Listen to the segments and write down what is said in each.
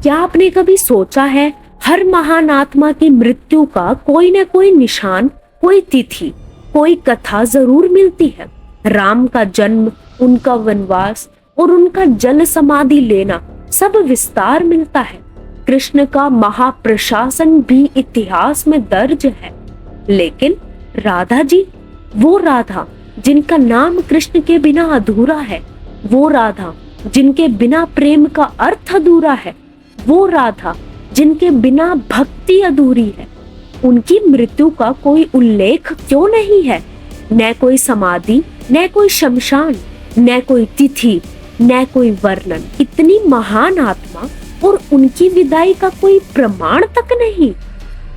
क्या आपने कभी सोचा है, हर महान आत्मा की मृत्यु का कोई न कोई निशान, कोई तिथि, कोई कथा जरूर मिलती है। राम का जन्म, उनका वनवास और उनका जल समाधि लेना सब विस्तार मिलता है। कृष्ण का महाप्रशासन भी इतिहास में दर्ज है। लेकिन राधा जी, वो राधा जिनका नाम कृष्ण के बिना अधूरा है, वो राधा जिनके बिना प्रेम का अर्थ अधूरा है, वो राधा जिनके बिना भक्ति अधूरी है, उनकी मृत्यु का कोई उल्लेख क्यों नहीं है? न कोई समाधि, न कोई शमशान, न कोई तिथि, न कोई वर्णन। इतनी महान आत्मा और उनकी विदाई का कोई प्रमाण तक नहीं।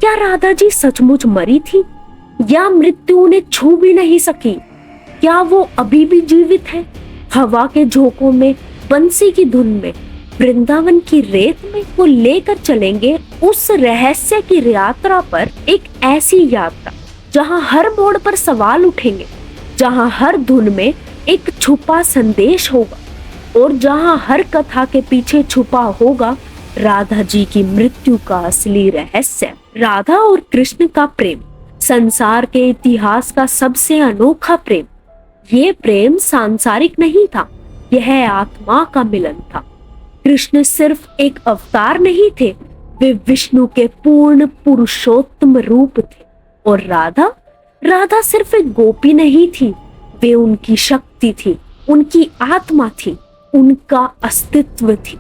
क्या राधा जी सचमुच मरी थी, या मृत्यु उन्हें छू भी नहीं सकी? क्या वो अभी भी जीवित है, हवा के झोंकों में, बंसी की धुन में, वृंदावन की रेत में? वो लेकर चलेंगे उस रहस्य की यात्रा पर, एक ऐसी यात्रा जहां हर मोड़ पर सवाल उठेंगे, जहां हर धुन में एक छुपा संदेश होगा और जहां हर कथा के पीछे छुपा होगा राधा जी की मृत्यु का असली रहस्य। राधा और कृष्ण का प्रेम संसार के इतिहास का सबसे अनोखा प्रेम। ये प्रेम सांसारिक नहीं था, यह आत्मा का मिलन था। कृष्ण सिर्फ एक अवतार नहीं थे, वे विष्णु के पूर्ण पुरुषोत्तम रूप थे। और राधा सिर्फ एक गोपी नहीं थी, वे उनकी शक्ति थी, उनकी आत्मा थी, उनका अस्तित्व थी।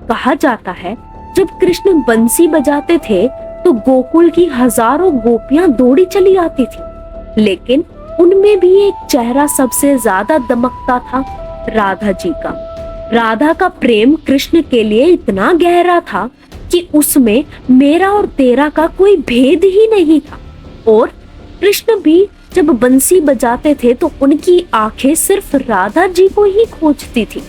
कहा जाता है, जब कृष्ण बंसी बजाते थे तो गोकुल की हजारों गोपियां दौड़ी चली आती थी, लेकिन उनमें भी एक चेहरा सबसे ज्यादा दमकता था, राधा जी का। राधा का प्रेम कृष्ण के लिए इतना गहरा था कि उसमें मेरा और तेरा का कोई भेद ही नहीं था। और कृष्ण भी जब बंसी बजाते थे तो उनकी आंखें सिर्फ राधा जी को ही खोजती थी।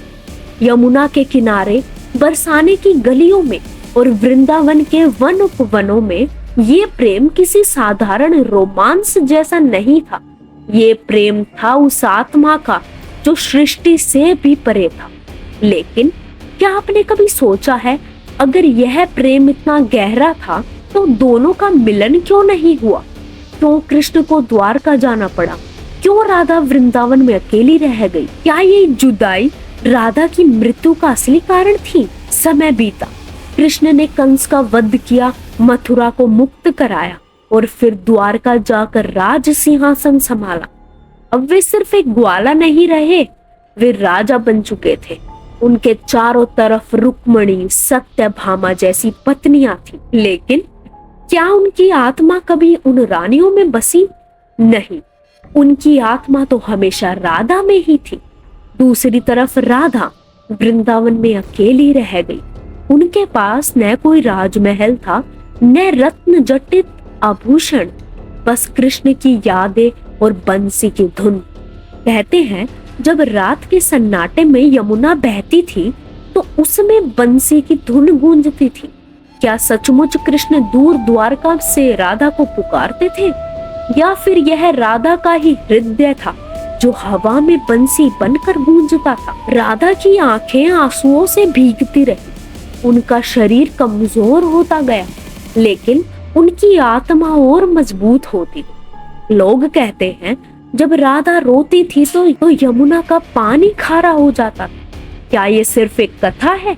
यमुना के किनारे, बरसाने की गलियों में और वृंदावन के वन उपवनों में ये प्रेम किसी साधारण रोमांस जैसा नहीं था। ये प्रेम था उस आत्मा का जो सृष्टि से भी परे था। लेकिन क्या आपने कभी सोचा है, अगर यह प्रेम इतना गहरा था तो दोनों का मिलन क्यों नहीं हुआ? क्यों कृष्ण को द्वारका जाना पड़ा? क्यों राधा वृंदावन में अकेली रह गई? क्या ये जुदाई राधा की मृत्यु का असली कारण थी? समय बीता, कृष्ण ने कंस का वध किया, मथुरा को मुक्त कराया और फिर द्वारका जाकर राज सिंहासन संभाला। अब वे सिर्फ एक ग्वाला नहीं रहे, वे राजा बन चुके थे। उनके चारों तरफ रुक्मणी, सत्यभामा जैसी पत्नियां थी। लेकिन क्या उनकी आत्मा कभी उन रानियों में बसी? नहीं, उनकी आत्मा तो हमेशा राधा में ही थी। दूसरी तरफ राधा वृंदावन में अकेली रह गई। उनके पास न कोई राजमहल था, न रत्न जटित आभूषण, बस कृष्ण की यादें और बंसी की धुन। कहते हैं, जब रात के सन्नाटे में यमुना बहती थी तो उसमें बंसी की धुन गूंजती थी। क्या सचमुच कृष्ण दूर द्वारका से राधा को पुकारते थे, या फिर यह राधा का ही हृदय था जो हवा में बंसी बनकर गूंजता था? राधा की आंखें आंसुओं से भीगती रही, उनका शरीर कमजोर होता गया, लेकिन उनकी आत्मा और मजबूत होती थी। लोग कहते हैं, जब राधा रोती थी तो यमुना का पानी खारा हो जाता था। क्या ये सिर्फ एक कथा है,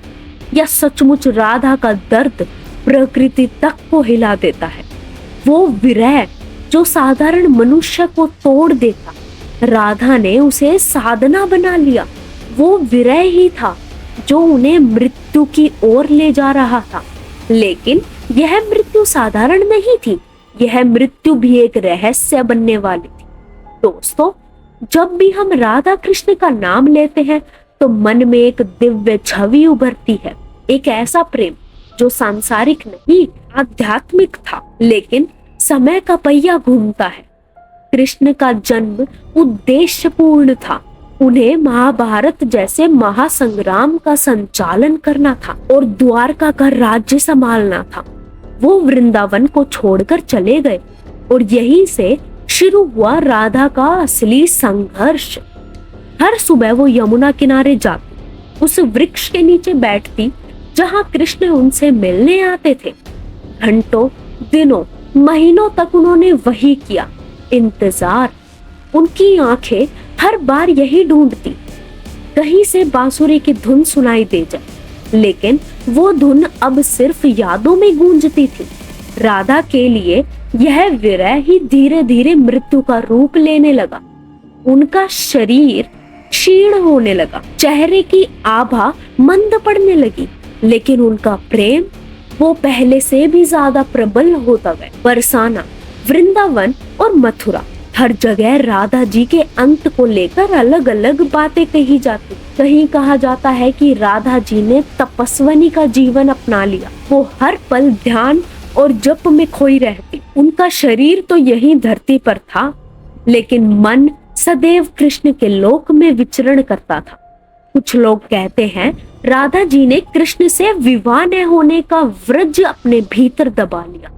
या सचमुच राधा का दर्द प्रकृति तक को हिला देता है? वो विरह जो साधारण मनुष्य को तोड़ देता, राधा ने उसे साधना बना लिया। वो विरह ही था जो उन्हें मृत्यु की ओर ले जा रहा था। लेकिन यह मृत्यु साधारण नहीं थी, यह मृत्यु भी एक रहस्य बनने वाली थी। दोस्तों, जब भी हम राधा कृष्ण का नाम लेते हैं तो मन में एक दिव्य छवि उभरती है, एक ऐसा प्रेम जो सांसारिक नहीं, आध्यात्मिक था। लेकिन समय का पहिया घूमता है। कृष्ण का जन्म उद्देश्यपूर्ण था, उन्हें महाभारत जैसे महासंग्राम का संचालन करना था और द्वारका का राज्य संभालना था। वो वृंदावन को छोड़कर चले गए और यहीं से शुरू हुआ राधा का असली संघर्ष। हर सुबह वो यमुना किनारे जाती, उस वृक्ष के नीचे बैठती जहाँ कृष्ण उनसे मिलने आते थे। घंटों, दिनों, महीनों तक उन्होंने वही किया, इंतजार। उनकी आंखें हर बार यही ढूंढती, कहीं से बांसुरी की धुन सुनाई दे जाए, लेकिन वो धुन अब सिर्फ यादों में गूंजती थी। राधा के लिए यह विरह ही धीरे धीरे मृत्यु का रूप लेने लगा। उनका शरीर क्षीण होने लगा, चेहरे की आभा मंद पड़ने लगी, लेकिन उनका प्रेम वो पहले से भी ज्यादा प्रबल होता गया। बरसाना, वृंदावन और मथुरा, हर जगह राधा जी के अंत को लेकर अलग अलग बातें कही जाती। कहीं कहा जाता है कि राधा जी ने तपस्वनी का जीवन अपना लिया। वो हर पल ध्यान और जप में खोई रहती। उनका शरीर तो यहीं धरती पर था, लेकिन मन सदैव कृष्ण के लोक में विचरण करता था। कुछ लोग कहते हैं राधा जी ने कृष्ण से विवाह न होने का व्रज अपने भीतर दबा लिया।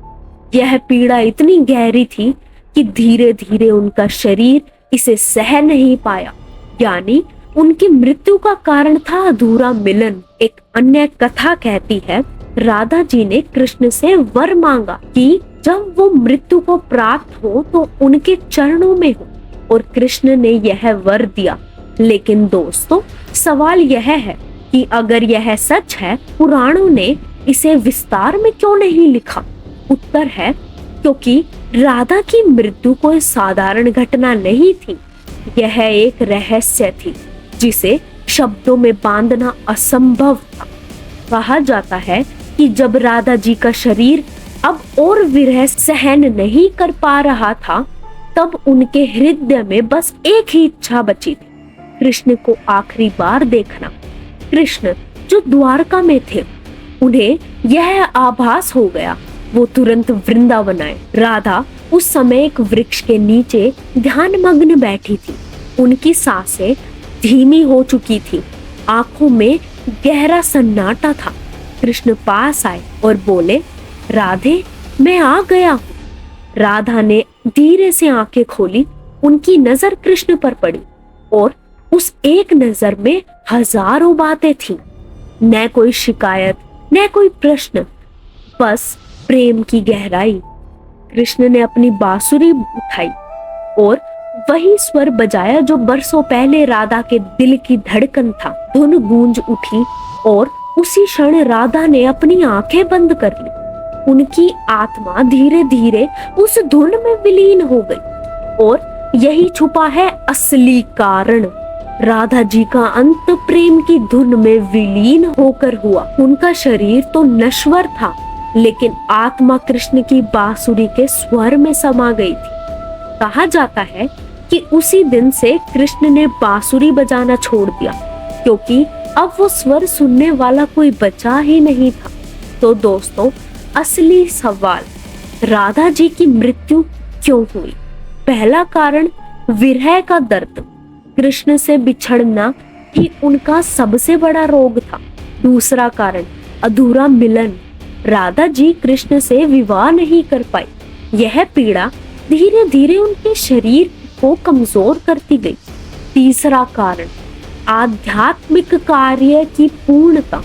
यह पीड़ा इतनी गहरी थी कि धीरे धीरे उनका शरीर इसे सह नहीं पाया। यानी उनकी मृत्यु का कारण था अधूरा मिलन। एक अन्य कथा कहती है राधा जी ने कृष्ण से वर मांगा कि जब वो मृत्यु को प्राप्त हो तो उनके चरणों में हो, और कृष्ण ने यह वर दिया। लेकिन दोस्तों, सवाल यह है कि अगर यह सच है, पुराणों ने इसे विस्तार में क्यों नहीं लिखा? उत्तर है क्योंकि राधा की मृत्यु कोई साधारण घटना नहीं थी। यह एक रहस्य थी जिसे शब्दों में बांधना असंभव था। कहा जाता है कि जब राधा जी का शरीर अब और विरह सहन नहीं कर पा रहा था, तब उनके हृदय में बस एक ही इच्छा बची थी, कृष्ण को आखिरी बार देखना। कृष्ण जो द्वारका में थे, उन्हें यह आभास हो गया। वो तुरंत वृंदावन आए। राधा उस समय एक वृक्ष के नीचे ध्यान मग्न बैठी थी। उनकी सांसें धीमी हो चुकी थी, आंखों में गहरा सन्नाटा था। कृष्ण पास आए और बोले, राधे, मैं आ गया हूँ। राधा ने धीरे से आंखें खोली। उनकी नजर कृष्ण पर पड़ी और उस एक नजर में हजारों बातें थीं। न कोई शिकायत, न कोई प्रश्न, बस प्रेम की गहराई। कृष्ण ने अपनी बांसुरी उठाई और वही स्वर बजाया जो बरसों पहले राधा के दिल की धड़कन था। धुन गूंज उठी और उसी क्षण राधा ने अपनी आंखें बंद कर ली। उनकी आत्मा धीरे धीरे उस धुन में विलीन हो गई, और यही छुपा है असली कारण। राधा जी का अंत प्रेम की धुन में विलीन होकर हुआ। उनका शरीर तो नश्वर था, लेकिन आत्मा कृष्ण की बांसुरी के स्वर में समा गई थी। कहा जाता है कि उसी दिन से कृष्ण ने बांसुरी बजाना छोड़ दिया, क्योंकि अब वो स्वर सुनने वाला कोई बचा ही नहीं था। तो दोस्तों, असली सवाल, राधा जी की मृत्यु क्यों हुई? पहला कारण विरह का दर्द। कृष्ण से बिछड़ना ही उनका सबसे बड़ा रोग था। दूसरा कारण अधूरा मिलन। राधा जी कृष्ण से विवाह नहीं कर पाई। यह पीड़ा धीरे धीरे उनके शरीर को कमजोर करती गई। तीसरा कारण आध्यात्मिक कार्य की पूर्णता।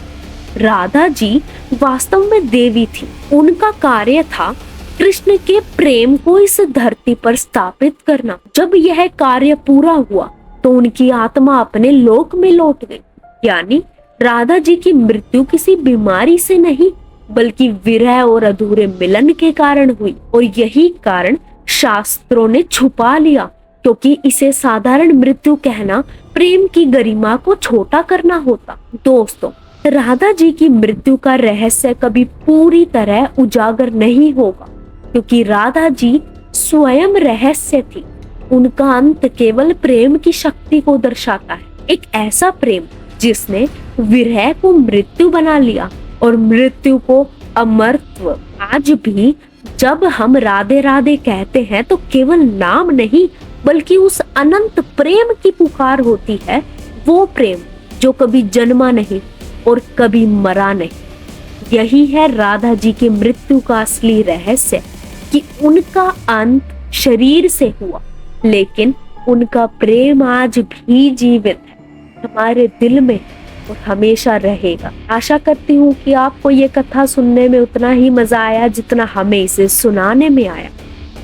राधा जी वास्तव में देवी थी। उनका कार्य था कृष्ण के प्रेम को इस धरती पर स्थापित करना। जब यह कार्य पूरा हुआ तो उनकी आत्मा अपने लोक में लौट गई। यानी राधा जी की मृत्यु किसी बीमारी से नहीं, बल्कि विरह और अधूरे मिलन के कारण हुई। और यही कारण शास्त्रों ने छुपा लिया, क्योंकि इसे साधारण मृत्यु कहना प्रेम की गरिमा को छोटा करना होता। दोस्तों, राधा जी की मृत्यु का रहस्य कभी पूरी तरह उजागर नहीं होगा, क्योंकि राधा जी स्वयं रहस्य थी। उनका अंत केवल प्रेम की शक्ति को दर्शाता है। एक ऐसा प्रेम जिसने विरह को मृत्यु बना लिया और मृत्यु को अमरत्व। आज भी जब हम राधे राधे कहते हैं तो केवल नाम नहीं, बल्कि उस अनंत प्रेम की पुकार होती है। वो प्रेम जो कभी जन्मा नहीं और कभी मरा नहीं। यही है राधा जी की मृत्यु का असली रहस्य, कि उनका अंत शरीर से हुआ, लेकिन उनका प्रेम आज भी जीवित है, हमारे दिल में और हमेशा रहेगा। आशा करती हूँ कि आपको ये कथा सुनने में उतना ही मजा आया जितना हमें इसे सुनाने में आया।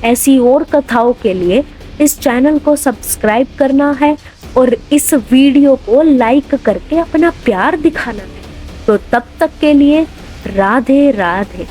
ऐसी और कथाओं के लिए इस चैनल को सब्सक्राइब करना है और इस वीडियो को लाइक करके अपना प्यार दिखाना है। तो तब तक के लिए राधे राधे।